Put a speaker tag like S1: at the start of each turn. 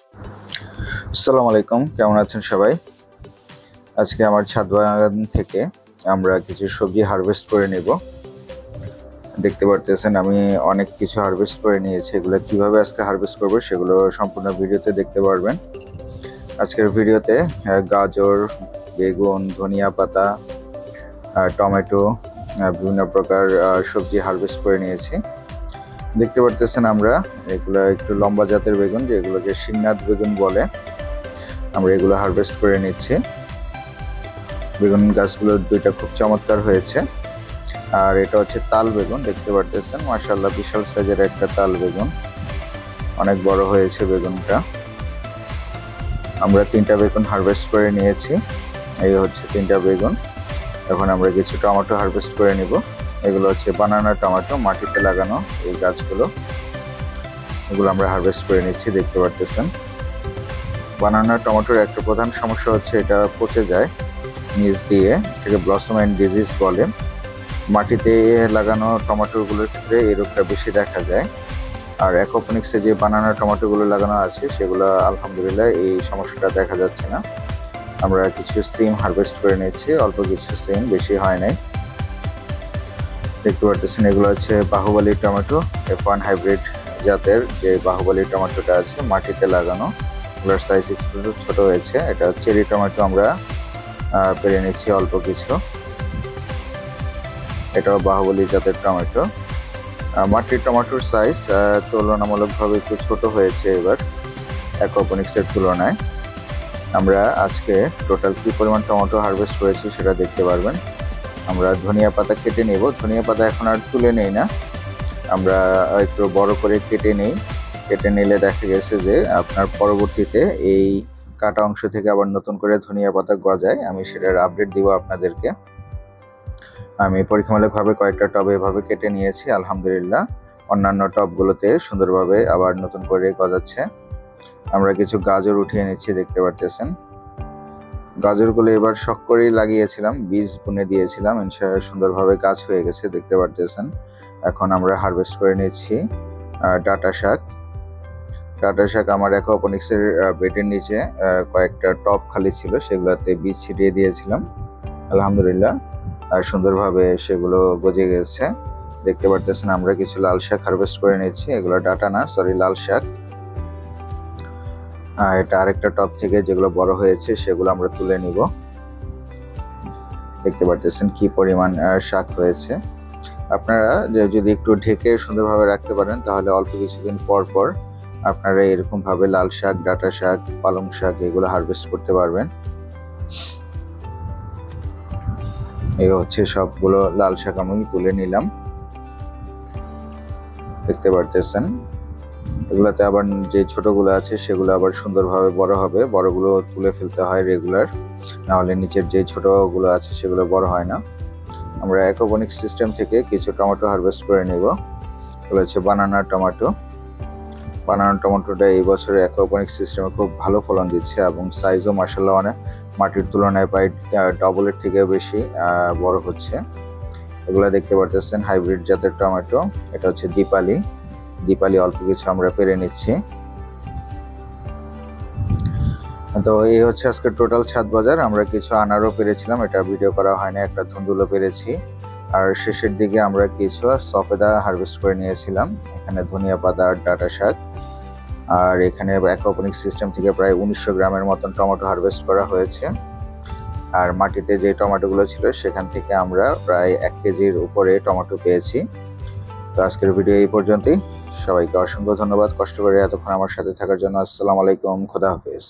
S1: আসসালামু আলাইকুম, কেমন আছেন সবাই? আজকে আমার ছাদ বাগান থেকে আমরা কিছু সবজি হারভেস্ট করে নেব। দেখতে পারতেছেন আমি অনেক কিছু হারভেস্ট করে নিয়েছি। এগুলো কিভাবে আজকে হারভেস্ট করব সেগুলো সম্পূর্ণ ভিডিওতে দেখতে পারবেন। আজকের ভিডিওতে গাজর, বেগুন, ধনিয়া পাতা, টমেটো, বিভিন্ন প্রকার সবজি হারভেস্ট করে নিয়েছি। দেখতে পারতেছেন আমরা এগুলো একটু লম্বা জাতের বেগুন, যেগুলোকে শিংনাথ বেগুন বলে। আমরা এগুলো হারভেস্ট করে নিচ্ছি। বেগুন গাছগুলো দুইটা খুব চমৎকার হয়েছে। আর এটা হচ্ছে তাল বেগুন, দেখতে পারতেছেন মাশাআল্লাহ বিশাল সাইজের একটা তাল বেগুন, অনেক বড় হয়েছে বেগুনটা। আমরা 3টা বেগুন হারভেস্ট করে নিয়েছি। এই হচ্ছে 3টা বেগুন। এখন আমরা কিছু টমেটো হারভেস্ট করে নিব। এগুলো হচ্ছে বানানা টমেটো, মাটিতে লাগানো এই গাছগুলো। এগুলো আমরা হারভেস্ট করে নিচ্ছি। দেখতে পারতেছেন বানানা টমেটোর একটা প্রধান সমস্যা হচ্ছে এটা পচে যায় নিচ দিয়ে, এটাকে ব্লসম এন্ড ডিজিজ বলে। মাটিতে লাগানো টমেটোগুলোর ক্ষেত্রে এই রোগটা বেশি দেখা যায়। আর অ্যাকোপনিক্সে যে বানানা টমেটোগুলো লাগানো আছে সেগুলো আলহামদুলিল্লাহ এই সমস্যাটা দেখা যাচ্ছে না। আমরা কিছু সিম হারভেস্ট করে নিয়েছি, অল্প কিছু সিম, বেশি হয় নাই। দেখতে পারতেছেন এগুলো হচ্ছে বাহুবলী টমেটো, F1 হাইব্রিড জাতের যে বাহুবলী টমেটোটা আছে মাটিতে লাগানো। এগুলোর সাইজ একটু ছোট হয়েছে। এটা চেরি টমেটো আমরা পেরে নিচ্ছি অল্প কিছু। এটাও বাহুবলী জাতের টমেটো। মাটির টমেটোর সাইজ তুলনামূলকভাবে একটু ছোট হয়েছে এবার অ্যাকোপনিক্সের তুলনায়। আমরা আজকে টোটাল কি পরিমাণ টমেটো হারভেস্ট করেছি সেটা দেখতে পারবেন। আমরা ধনিয়া পাতা কেটে নেব। ধনিয়া পাতা এখন আর তুলে নেই না, আমরা একটু বড় করে কেটে নেই। কেটে নিলে দেখা গেছে যে আপনার পরবর্তীতে এই কাটা অংশ থেকে আবার নতুন করে ধনিয়া পাতা গজায়। আমি সেটার আপডেট দিব আপনাদেরকে। আমি পরীক্ষামূলকভাবে কয়েকটা টবে এভাবে কেটে নিয়েছি, আলহামদুলিল্লাহ অন্যান্য টবগুলোতে সুন্দরভাবে আবার নতুন করে গজাচ্ছে। আমরা কিছু গাজর উঠিয়ে নিচ্ছি, দেখতে পারতেছেন। গাজরগুলো এবার শখ করেই লাগিয়েছিলাম, বীজ বুনে দিয়েছিলাম, ইনশাআল্লাহ সুন্দরভাবে গাছ হয়ে গেছে, দেখতে পারতেছেন। এখন আমরা হারভেস্ট করে নিচ্ছি ডাঁটা শাক। ডাঁটা শাক আমার অ্যাকোপনিক্সের বেডের নিচে কয়েকটা টব খালি ছিল, সেগুলোতে বীজ ছিটিয়ে দিয়েছিলাম। আলহামদুলিল্লাহ সুন্দরভাবে সেগুলো গজে গেছে। দেখতে পারতেছেন আমরা কিছু লাল শাক হারভেস্ট করে নিচ্ছি। এগুলো ডাঁটা না, সরি, লাল শাক। এটা আরেকটা টব থেকে যেগুলো বড় হয়েছে সেগুলো আমরা তুলে নিব। দেখতে পারতেছেন কি পরিমাণ শাক হয়েছে। আপনারা যদি একটু ঢেকে সুন্দরভাবে রাখতে পারেন তাহলে অল্প কিছুদিন পর পর আপনারা এরকম ভাবে লাল শাক, ডাঁটা শাক, পালং শাক এগুলো হারভেস্ট করতে পারবেন। এই হচ্ছে সবগুলো লাল শাক আমি তুলে নিলাম, দেখতে পারতেছেন। এগুলাতে আবার যে ছোটগুলো আছে সেগুলো আবার সুন্দরভাবে বড় হবে। বড়গুলো তুলে ফেলতে হয় রেগুলার, না হলে নিচের যে ছোটগুলো আছে সেগুলো বড় হয় না। আমরা অ্যাকোপনিক্স সিস্টেম থেকে কিছু টমেটো হারভেস্ট করে নেব। এগুলো হচ্ছে বানানা টমেটো। বানানা টমেটোটা এই বছর অ্যাকোপনিক্স সিস্টেমে খুব ভালো ফলন দিচ্ছে এবং সাইজও মাশাআল্লাহ অনেক মাটির তুলনায় প্রায় ডবলের থেকে বেশি বড় হচ্ছে। এগুলো দেখতে পারতেছেন হাইব্রিড জাতের টমেটো। এটা হচ্ছে দীপালি অল্প কিছু আমরা পেরে নিচ্ছি। তো এই হচ্ছে আজকে টোটাল ছাদ বাজার। আমরা কিছু আনারও পেরেছিলাম, এটা ভিডিও করা হয় না, একটা ধুন্দুলো পেরেছি। আর শেষের দিকে আমরা কিছু সফেদা হারভেস্ট করে নিয়েছিলাম। এখানে ধনিয়া পাতা আর ডাঁটা শাক। আর এখানে অ্যাকোপনিক্স সিস্টেম থেকে প্রায় 1900 গ্রামের মতন টমেটো হারভেস্ট করা হয়েছে। আর মাটিতে যে টমেটোগুলো ছিল সেখান থেকে আমরা প্রায় 1 কেজির উপরে টমেটো পেয়েছি। তো আজকের ভিডিও এই পর্যন্তই। সবাইকে অসংখ্য ধন্যবাদ কষ্ট করে এতক্ষণ আমার সাথে থাকার জন্য। আসসালামু আলাইকুম, খোদা হাফেজ।